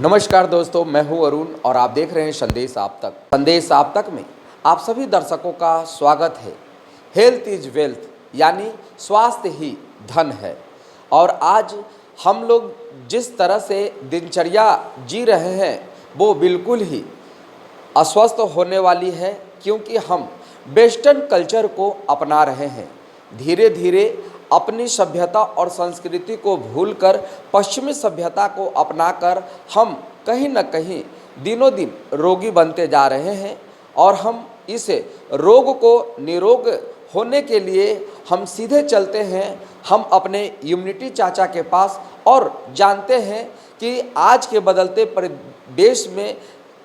नमस्कार दोस्तों, मैं हूं अरुण और आप देख रहे हैं संदेश आप तक। संदेश आप तक में आप सभी दर्शकों का स्वागत है। हेल्थ इज वेल्थ, यानी स्वास्थ्य ही धन है। और आज हम लोग जिस तरह से दिनचर्या जी रहे हैं वो बिल्कुल ही अस्वस्थ होने वाली है, क्योंकि हम वेस्टर्न कल्चर को अपना रहे हैं। धीरे धीरे अपनी सभ्यता और संस्कृति को भूलकर पश्चिमी सभ्यता को अपनाकर हम कहीं न कहीं दिनों दिन रोगी बनते जा रहे हैं। और हम इस रोग को निरोग होने के लिए हम सीधे चलते हैं हम अपने इम्यूनिटी चाचा के पास और जानते हैं कि आज के बदलते परिवेश में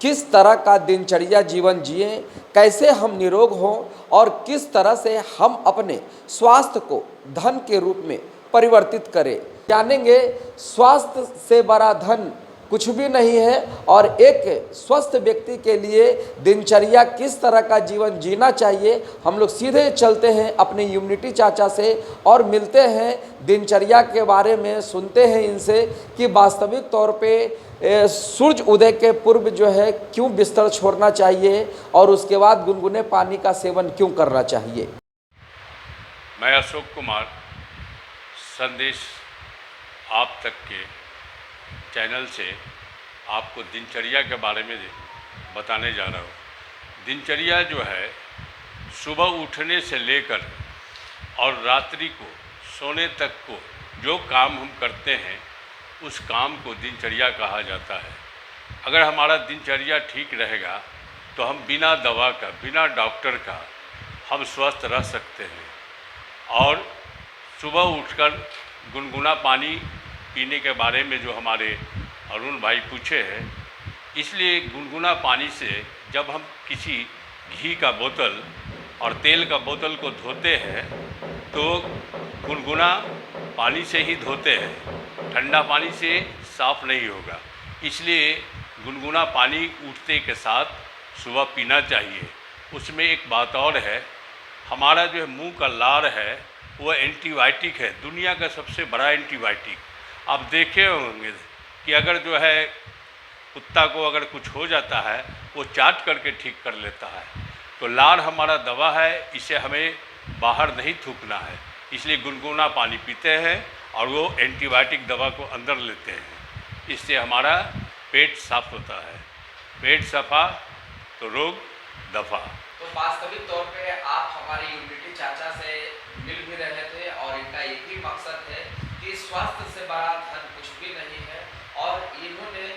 किस तरह का दिनचर्या जीवन जिए, कैसे हम निरोग हों और किस तरह से हम अपने स्वास्थ्य को धन के रूप में परिवर्तित करें। जानेंगे स्वास्थ्य से बड़ा धन कुछ भी नहीं है और एक स्वस्थ व्यक्ति के लिए दिनचर्या किस तरह का जीवन जीना चाहिए। हम लोग सीधे चलते हैं अपने इम्यूनिटी चाचा से और मिलते हैं, दिनचर्या के बारे में सुनते हैं इनसे कि वास्तविक तौर पे सूरज उदय के पूर्व जो है क्यों बिस्तर छोड़ना चाहिए और उसके बाद गुनगुने पानी का सेवन क्यों करना चाहिए। मैं अशोक कुमार संदेश आप तक के चैनल से आपको दिनचर्या के बारे में बताने जा रहा हूँ। दिनचर्या जो है सुबह उठने से लेकर और रात्रि को सोने तक को जो काम हम करते हैं उस काम को दिनचर्या कहा जाता है। अगर हमारा दिनचर्या ठीक रहेगा तो हम बिना दवा का, बिना डॉक्टर का हम स्वस्थ रह सकते हैं। और सुबह उठकर गुनगुना पानी पीने के बारे में जो हमारे अरुण भाई पूछे हैं, इसलिए गुनगुना पानी से जब हम किसी घी का बोतल और तेल का बोतल को धोते हैं तो गुनगुना पानी से ही धोते हैं, ठंडा पानी से साफ़ नहीं होगा। इसलिए गुनगुना पानी उठते के साथ सुबह पीना चाहिए। उसमें एक बात और है, हमारा जो मुंह का लार है वो एंटीबायोटिक है, दुनिया का सबसे बड़ा एंटीबायोटिक। आप देखे होंगे कि अगर जो है कुत्ता को अगर कुछ हो जाता है वो चाट करके ठीक कर लेता है। तो लार हमारा दवा है, इसे हमें बाहर नहीं थूकना है। इसलिए गुनगुना पानी पीते हैं और वो एंटीबायोटिक दवा को अंदर लेते हैं। इससे हमारा पेट साफ होता है। पेट सफा तो रोग दफा। तो वास्तविक तौर पे आप हमारे इम्यूनिटी चाचा से मिल भी रहे थे और इनका एक ही मकसद है कि स्वास्थ्य से बड़ा धन कुछ भी नहीं है। और इन्होंने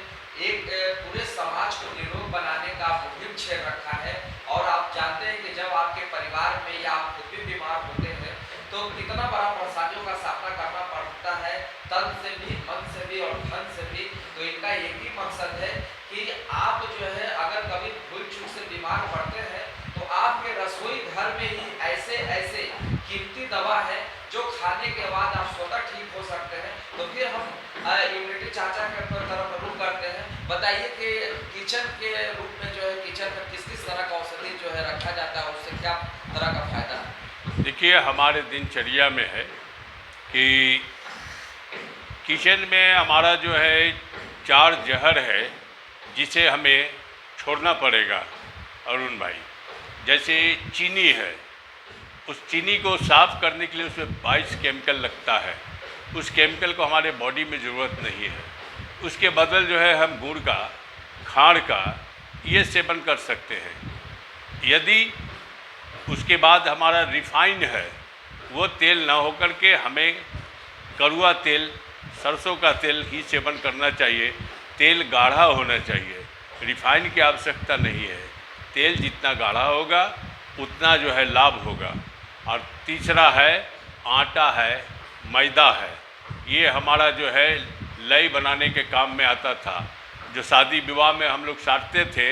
एक पूरे समाज को निरोग बनाने का मुहिम छेड़ रखा है। और आप जानते हैं कि जब आपके परिवार में या आप खुद भी बीमार होते हैं तो कितना बड़ा परेशानियों का सामना करना पड़ता है, तन से भी, मन से भी और धन से भी। तो इनका एक ही मकसद है कि आप जो है अगर कभी भूल चूक से बीमार पड़ते हैं तो आपके रसोई घर में ही ऐसे ऐसे कीमती दवा है जो खाने के बाद आप स्वतः ठीक हो सकते हैं। तो फिर हम इम्यूनिटी चाचा के तरफ रुख करते हैं। बताइए कि किचन के रूप में जो है किचन में किस किस तरह का औषधि जो है रखा जाता है, उससे क्या तरह का फायदा है। देखिए, हमारे दिनचर्या में है कि किचन में हमारा जो है 4 जहर है जिसे हमें छोड़ना पड़ेगा अरुण भाई। जैसे चीनी है, उस चीनी को साफ़ करने के लिए उसमें 22 केमिकल लगता है। उस केमिकल को हमारे बॉडी में ज़रूरत नहीं है। उसके बदल जो है हम गुड़ का, खांड का ये सेवन कर सकते हैं। यदि उसके बाद हमारा रिफाइन है, वो तेल ना होकर के हमें कड़वा तेल, सरसों का तेल ही सेवन करना चाहिए। तेल गाढ़ा होना चाहिए, रिफाइन की आवश्यकता नहीं है। तेल जितना गाढ़ा होगा उतना जो है लाभ होगा। और तीसरा है आटा है, मैदा है। ये हमारा जो है लई बनाने के काम में आता था, जो शादी विवाह में हम लोग साटते थे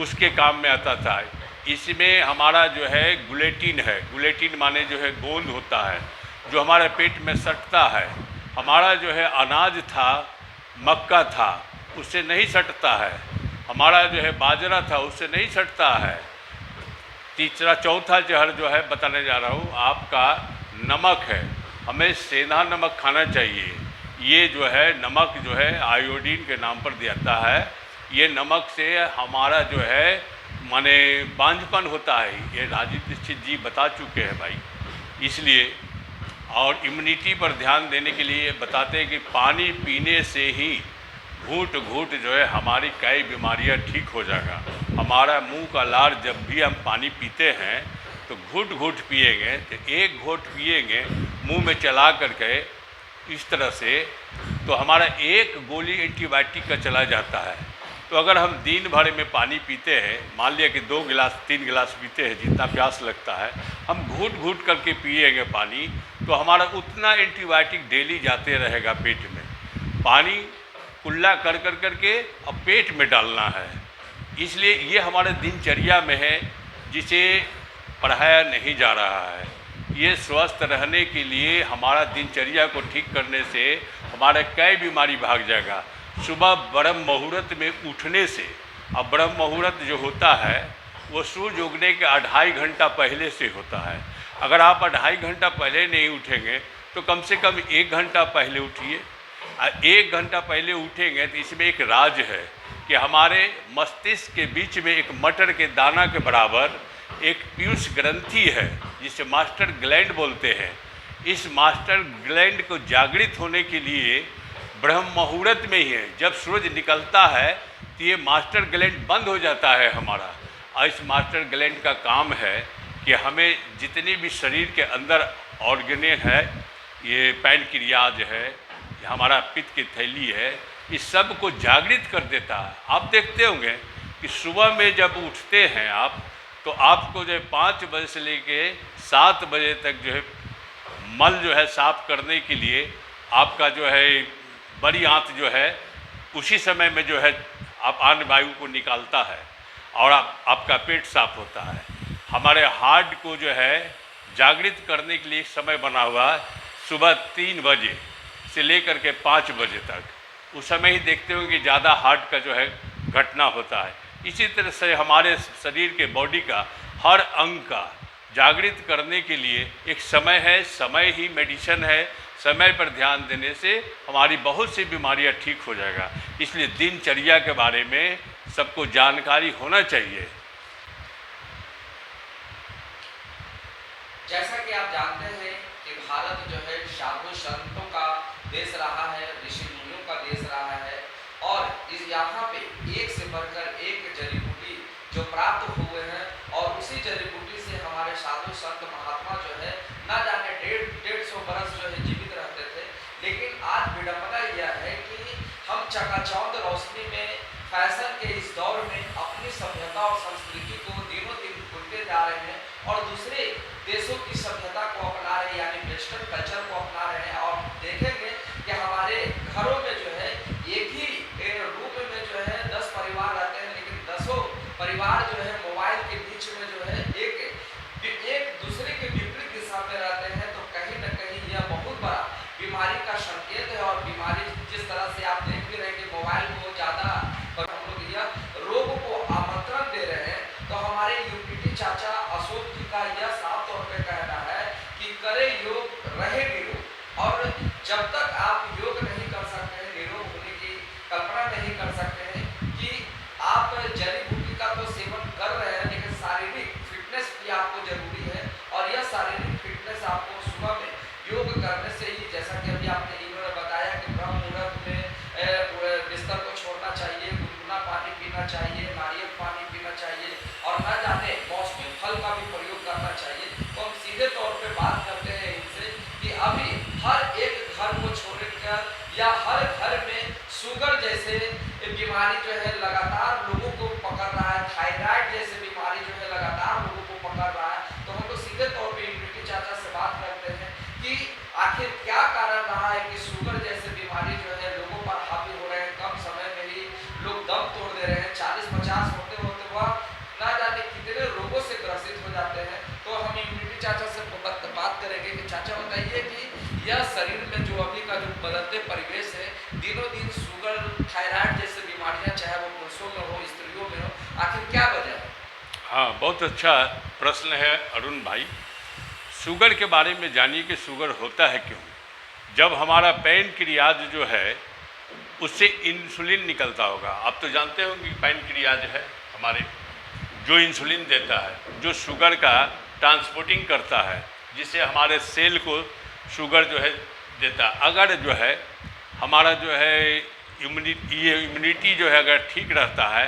उसके काम में आता था। इसमें हमारा जो है गुलेटिन है, गुलेटिन माने जो है गोंद होता है जो हमारे पेट में सटता है। हमारा जो है अनाज था, मक्का था, उससे नहीं सटता है। हमारा जो है बाजरा था, उससे नहीं सटता है। चौथा जहर जो है बताने जा रहा हूँ आपका नमक है। हमें सेंधा नमक खाना चाहिए। ये जो है नमक जो है आयोडीन के नाम पर दिया है। ये नमक से हमारा जो है माने बांझपन होता है, ये राजीव दीक्षित जी बता चुके हैं भाई। इसलिए और इम्यूनिटी पर ध्यान देने के लिए बताते हैं कि पानी पीने से ही घूंट घूंट जो है हमारी कई बीमारियां ठीक हो जाएगा। हमारा मुंह का लार जब भी हम पानी पीते हैं तो घूंट घूंट पिएंगे, तो एक घूंट पिएंगे मुंह में चला करके इस तरह से, तो हमारा एक गोली एंटीबायोटिक का चला जाता है। तो अगर हम दिन भर में पानी पीते हैं, मान लिया कि 2 गिलास 3 गिलास पीते हैं, जितना प्यास लगता है, हम घूंट घूंट करके पिएंगे पानी, तो हमारा उतना एंटीबायोटिक डेली जाते रहेगा पेट में। पानी कुल्ला कर कर करके अब पेट में डालना है। इसलिए ये हमारे दिनचर्या में है, जिसे पढ़ाया नहीं जा रहा है। ये स्वस्थ रहने के लिए हमारा दिनचर्या को ठीक करने से हमारे कई बीमारी भाग जाएगा। सुबह ब्रह्म मुहूर्त में उठने से, अब ब्रह्म मुहूर्त जो होता है वो सूर्य उगने के 2.5 घंटा पहले से होता है। अगर आप 2.5 घंटा पहले नहीं उठेंगे तो कम से कम 1 घंटा पहले उठिए। 1 घंटा पहले उठेंगे तो इसमें एक राज है कि हमारे मस्तिष्क के बीच में एक मटर के दाना के बराबर एक पीयूष ग्रंथि है, जिसे मास्टर ग्लैंड बोलते हैं। इस मास्टर ग्लैंड को जागृत होने के लिए ब्रह्म मुहूर्त में ही है, जब सूरज निकलता है तो ये मास्टर ग्लैंड बंद हो जाता है हमारा। और इस मास्टर ग्लैंड का काम है कि हमें जितनी भी शरीर के अंदर ऑर्गेने है, ये पैनक्रियाज है, हमारा पित्त की थैली है, इस सब को जागृत कर देता है। आप देखते होंगे कि सुबह में जब उठते हैं आप, तो आपको जो है 5 बजे से लेके 7 बजे तक जो है मल जो है साफ करने के लिए आपका जो है बड़ी आंत जो है उसी समय में जो है आप अन्न वायु को निकालता है और आपका पेट साफ होता है। हमारे हार्ट को जो है जागृत करने के लिए समय बना हुआ है, सुबह 3 बजे से लेकर के 5 बजे तक। उस समय ही देखते होंगे कि ज़्यादा हार्ट का जो है घटना होता है। इसी तरह से हमारे शरीर के बॉडी का हर अंग का जागृत करने के लिए एक समय है, समय ही मेडिसिन है। समय पर ध्यान देने से हमारी बहुत सी बीमारियां ठीक हो जाएगा। इसलिए दिनचर्या के बारे में सबको जानकारी होना चाहिए। जैसा कि आप जानते हैं कि भारत जो है साधु संतों का देश रहा है, ऋषि मुनियों का देश रहा है, और इस यहाँ पे एक से बढ़कर एक जड़ी बूटी जो प्राप्त हुए हैं, और उसी जड़ी बूटी से हमारे साधु संत महात्मा जो है न जाने 150 बरस जो है जीवित रहते थे। लेकिन आज विडंबना यह है कि हम चकाचौंध रोशनी में फैशन के इस दौर में अपनी सभ्यता और संस्कृति को दिनों दिन भूलते जा रहे हैं और दूसरे देशों की सभ्यता को अपना रहे हैं, यानी वेस्टर्न कल्चर को अपना रहे हैं। और देखेंगे कि हमारे घरों में जो है एक ही रूप में जो है 10 परिवार रहते हैं, लेकिन 10 परिवार जो है मोबाइल के बीच में जो है एक दूसरे के विपरीत दिशा में रहते हैं। तो कहीं न कहीं यह बहुत बड़ा बीमारी का संकेत है। और बीमारी जिस तरह से आप देख भी रहे हैं कि मोबाइल को ज़्यादा हम लोग यह रोग को आमंत्रण दे रहे हैं। तो हमारे यूपीटी चाचा अशोक जी का यह साफ तौर पे कहना है कि करे योग रहे निरोग। और जब तक आप योग नहीं कर सकते हैं, निरोग होने की कल्पना नहीं कर सकते हैं कि आप जड़ी बूटी का तो सेवन कर रहे हैं, लेकिन शारीरिक फिटनेस भी आपको जरूरी है। और यह शारीरिक फिटनेस आपको सुबह में योग करने से ही, जैसा कि अभी आपने इन्होंने बताया कि ब्रह्म मुहूर्त में बिस्तर को छोड़ना चाहिए, गुनगुना पानी पीना चाहिए, नारियल पानी पीना चाहिए, और न जाने मौसमी फल का भी प्रयोग करना चाहिए। तो हम सीधे तौर पे बात करते हैं इनसे कि अभी हर एक घर को छोड़कर या हर घर में शुगर जैसे बीमारी जो है लगातार लोगों को पकड़ रहा है, थायराइड जैसे बीमारी जो है लगातार लोगों को पकड़ रहा है। तो हम लोग सीधे तौर पे इम्यूनिटी चाचा से बात करते हैं कि आखिर क्या कारण रहा है कि शुगर जैसे बीमारी जो है लोगों पर हावी हो रहे हैं। कम समय में ही लोग दम तोड़ दे रहे हैं, 40-50 होते होते वह ना जाने कितने रोगों से ग्रसित हो जाते हैं। तो हम इम्यूनिटी चाचा से बात करेंगे कि चाचा बताइए कि यह शरीर में जो अभी का जो बदलते परिवेश है, दिनों दिन शुगर, थायराइड जैसे बीमारियां, चाहे वो पुरुषों में हो स्त्रियों में हो, आखिर क्या वजह है? हाँ, बहुत अच्छा प्रश्न है अरुण भाई। शुगर के बारे में जानिए कि शुगर होता है क्यों। जब हमारा पैनक्रियाज जो है उससे इंसुलिन निकलता होगा। आप तो जानते होंगे कि पैनक्रियाज है हमारे, जो इंसुलिन देता है, जो शुगर का ट्रांसपोर्टिंग करता है, जिससे हमारे सेल को शुगर जो है देता है। अगर जो है हमारा जो है इम्यूनिटी जो है अगर ठीक रहता है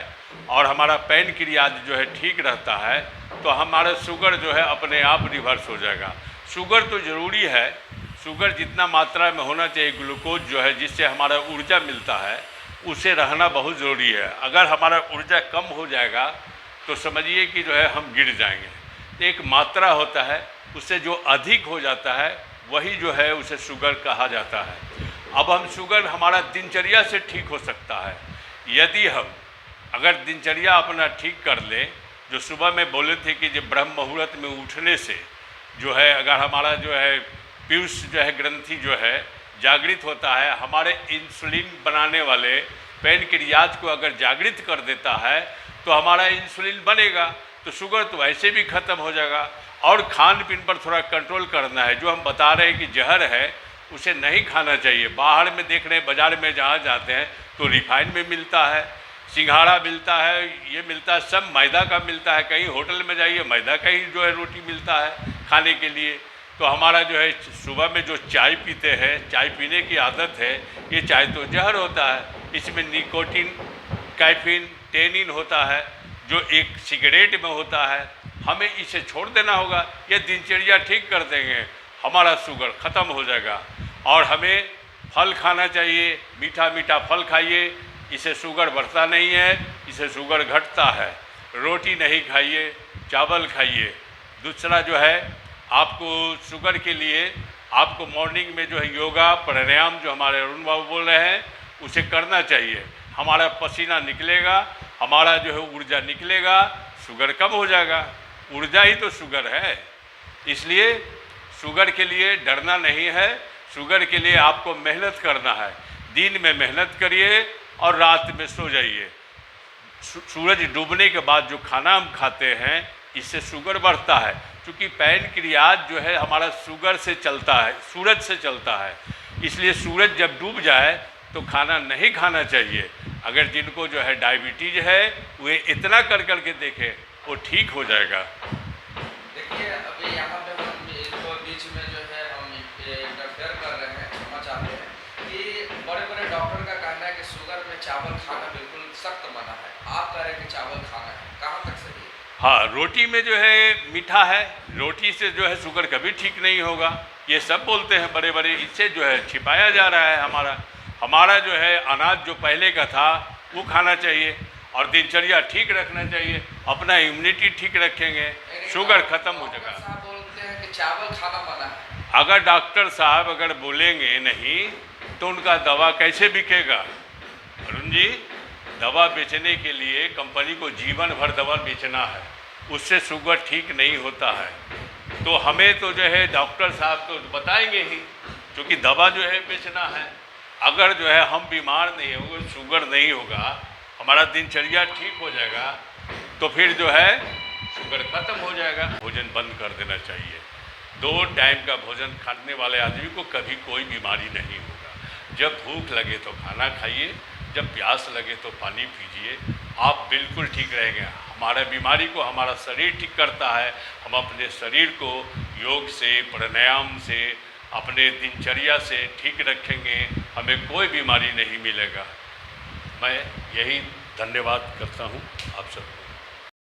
और हमारा पैनक्रियाज जो है ठीक रहता है तो हमारा शुगर जो है अपने आप रिवर्स हो जाएगा। शुगर तो ज़रूरी है, शुगर जितना मात्रा में होना चाहिए, ग्लूकोज जो है जिससे हमारा ऊर्जा मिलता है, उसे रहना बहुत ज़रूरी है। अगर हमारा ऊर्जा कम हो जाएगा तो समझिए कि जो है हम गिर जाएंगे। एक मात्रा होता है, उससे जो अधिक हो जाता है वही जो है उसे शुगर कहा जाता है। अब हम शुगर हमारा दिनचर्या से ठीक हो सकता है। यदि हम अगर दिनचर्या अपना ठीक कर लें, जो सुबह में बोले थे कि जब ब्रह्म मुहूर्त में उठने से जो है अगर हमारा जो है पीयूष जो है ग्रंथि जो है जागृत होता है, हमारे इंसुलिन बनाने वाले पैनक्रियाज को अगर जागृत कर देता है तो हमारा इंसुलिन बनेगा, तो शुगर तो वैसे भी ख़त्म हो जाएगा। और खान पीन पर थोड़ा कंट्रोल करना है। जो हम बता रहे हैं कि जहर है उसे नहीं खाना चाहिए। बाहर में देख रहे हैं, बाज़ार में जहाँ जाते हैं तो रिफाइन में मिलता है, सिंघाड़ा मिलता है, ये मिलता है, सब मैदा का मिलता है। कहीं होटल में जाइए मैदा का ही जो है रोटी मिलता है खाने के लिए। तो हमारा जो है सुबह में जो चाय पीते हैं, चाय पीने की आदत है, ये चाय तो जहर होता है। इसमें निकोटीन, कैफीन, टेनिन होता है जो एक सिगरेट में होता है। हमें इसे छोड़ देना होगा। ये दिनचर्या ठीक कर देंगे, हमारा शुगर ख़त्म हो जाएगा। और हमें फल खाना चाहिए, मीठा मीठा फल खाइए, इसे शुगर बढ़ता नहीं है, इसे शुगर घटता है। रोटी नहीं खाइए, चावल खाइए। दूसरा जो है आपको शुगर के लिए आपको मॉर्निंग में जो है योगा प्राणायाम जो हमारे अरुण बाबू बोल रहे हैं उसे करना चाहिए। हमारा पसीना निकलेगा, हमारा जो है ऊर्जा निकलेगा, शुगर कम हो जाएगा। ऊर्जा ही तो शुगर है। इसलिए शुगर के लिए डरना नहीं है, शुगर के लिए आपको मेहनत करना है। दिन में मेहनत करिए और रात में सो जाइए। सूरज डूबने के बाद जो खाना हम खाते हैं इससे शुगर बढ़ता है, क्योंकि पैनक्रियाज जो है हमारा शुगर से चलता है, सूरज से चलता है। इसलिए सूरज जब डूब जाए तो खाना नहीं खाना चाहिए। अगर जिनको जो है डायबिटीज है वे इतना कर के देखें, वो ठीक हो जाएगा। देखिए अभी यहाँ पे हम इसको बीच में जो है हम इंटरफेयर कर रहे हैं, क्षमा चाहते हैं कि बड़े बड़े डॉक्टर का कहना है कि शुगर में चावल खाना बिल्कुल सख्त मना है। आप कह रहे हैं कि चावल खाना है, कहाँ तक सही है? हाँ, रोटी में जो है मीठा है, रोटी से जो है शुगर कभी ठीक नहीं होगा, ये सब बोलते हैं बड़े बड़े। इससे जो है छिपाया जा रहा है हमारा जो है अनाज जो पहले का था वो खाना चाहिए और दिनचर्या ठीक रखना चाहिए। अपना इम्यूनिटी ठीक रखेंगे, शुगर खत्म हो जाएगा। साहब बोलते हैं कि चावल खाना मना है। अगर डॉक्टर साहब अगर बोलेंगे नहीं तो उनका दवा कैसे बिकेगा? अरुण जी, दवा बेचने के लिए कंपनी को जीवन भर दवा बेचना है, उससे शुगर ठीक नहीं होता है। तो हमें तो जो है डॉक्टर साहब तो बताएंगे ही, क्योंकि दवा जो है बेचना है। अगर जो है हम बीमार नहीं होंगे, शुगर नहीं होगा, हमारा दिनचर्या ठीक हो जाएगा, तो फिर जो है शुगर खत्म हो जाएगा। भोजन बंद कर देना चाहिए। 2 टाइम का भोजन खाने वाले आदमी को कभी कोई बीमारी नहीं होगा। जब भूख लगे तो खाना खाइए, जब प्यास लगे तो पानी पीजिए, आप बिल्कुल ठीक रहेंगे। हमारा बीमारी को हमारा शरीर ठीक करता है। हम अपने शरीर को योग से, प्राणायाम से, अपने दिनचर्या से ठीक रखेंगे, हमें कोई बीमारी नहीं मिलेगा। मैं यही धन्यवाद करता हूँ आप सबको।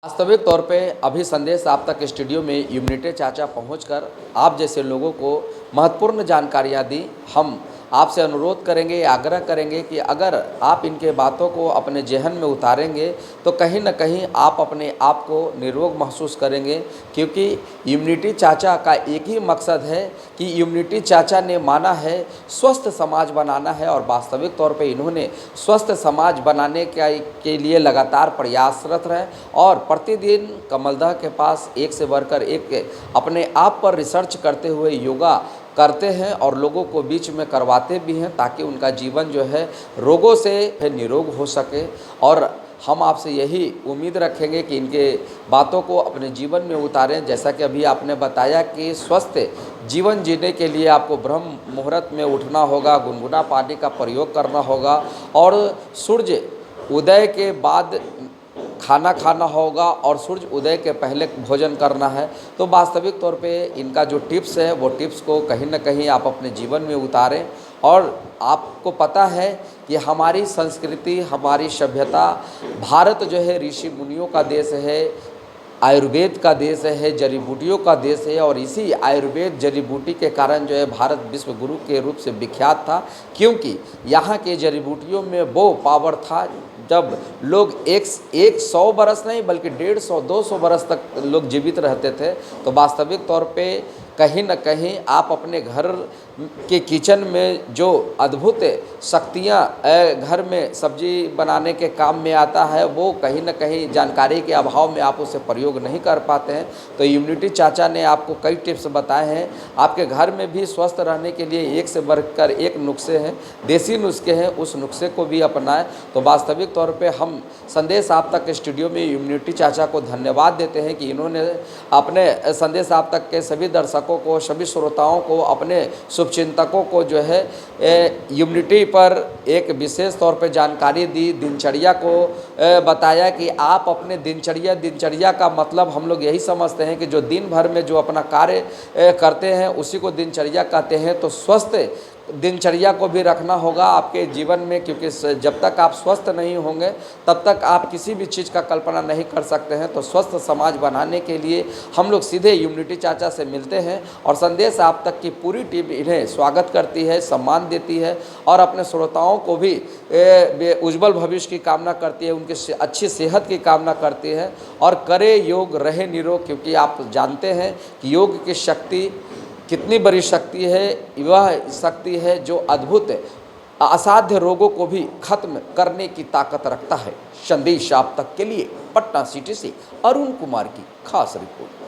वास्तविक तौर पे अभी संदेश आप तक स्टूडियो में इम्यूनिटी चाचा पहुंचकर आप जैसे लोगों को महत्वपूर्ण जानकारियां दी। हम आपसे अनुरोध करेंगे, आग्रह करेंगे कि अगर आप इनके बातों को अपने जहन में उतारेंगे तो कहीं न कहीं आप अपने आप को निरोग महसूस करेंगे, क्योंकि इम्यूनिटी चाचा का एक ही मकसद है कि इम्यूनिटी चाचा ने माना है स्वस्थ समाज बनाना है और वास्तविक तौर पे इन्होंने स्वस्थ समाज बनाने के लिए लगातार प्रयासरत रहे और प्रतिदिन कमलदह के पास एक से बढ़कर एक अपने आप पर रिसर्च करते हुए योगा करते हैं और लोगों को बीच में करवाते भी हैं, ताकि उनका जीवन जो है रोगों से निरोग हो सके। और हम आपसे यही उम्मीद रखेंगे कि इनके बातों को अपने जीवन में उतारें। जैसा कि अभी आपने बताया कि स्वस्थ जीवन जीने के लिए आपको ब्रह्म मुहूर्त में उठना होगा, गुनगुना पानी का प्रयोग करना होगा और सूर्य उदय के बाद खाना खाना होगा और सूर्य उदय के पहले भोजन करना है। तो वास्तविक तौर पे इनका जो टिप्स है वो टिप्स को कहीं ना कहीं आप अपने जीवन में उतारें। और आपको पता है कि हमारी संस्कृति, हमारी सभ्यता, भारत जो है ऋषि मुनियों का देश है, आयुर्वेद का देश है, जड़ी बूटियों का देश है। और इसी आयुर्वेद जड़ी बूटी के कारण जो है भारत विश्व गुरु के रूप से विख्यात था, क्योंकि यहाँ के जड़ी बूटियों में वो पावर था जब लोग एक 100 बरस नहीं बल्कि 150-200 बरस तक लोग जीवित रहते थे। तो वास्तविक तौर पे कहीं न कहीं आप अपने घर के किचन में जो अद्भुत शक्तियाँ घर में सब्जी बनाने के काम में आता है, वो कहीं न कहीं जानकारी के अभाव में आप उसे प्रयोग नहीं कर पाते हैं। तो इम्यूनिटी चाचा ने आपको कई टिप्स बताए हैं। आपके घर में भी स्वस्थ रहने के लिए एक से बढ़कर एक नुस्खे हैं, देसी नुस्खे हैं, उस नुस्खे को भी अपनाएं। तो वास्तविक तौर पे हम संदेश आप तक स्टूडियो में इम्यूनिटी चाचा को धन्यवाद देते हैं कि इन्होंने अपने संदेश आप तक के सभी दर्शकों को, सभी श्रोताओं को, अपने शुभचिंतकों को जो है इम्यूनिटी पर एक विशेष तौर पे जानकारी दी, दिनचर्या को बताया कि आप अपने दिनचर्या का मतलब हम लोग यही समझते हैं कि जो दिन भर में जो अपना कार्य करते हैं उसी को दिनचर्या कहते हैं। तो स्वस्थ दिनचर्या को भी रखना होगा आपके जीवन में, क्योंकि जब तक आप स्वस्थ नहीं होंगे तब तक आप किसी भी चीज़ का कल्पना नहीं कर सकते हैं। तो स्वस्थ समाज बनाने के लिए हम लोग सीधे इम्यूनिटी चाचा से मिलते हैं और संदेश आप तक की पूरी टीम इन्हें स्वागत करती है, सम्मान देती है और अपने श्रोताओं को भी उज्जवल भविष्य की कामना करती है, उनकी अच्छी सेहत की कामना करती है। और करे योग, रहे निरोग, क्योंकि आप जानते हैं कि योग की शक्ति कितनी बड़ी शक्ति है। वह शक्ति है जो अद्भुत असाध्य रोगों को भी खत्म करने की ताकत रखता है। संदेश आप तक के लिए पटना सिटी से अरुण कुमार की खास रिपोर्ट।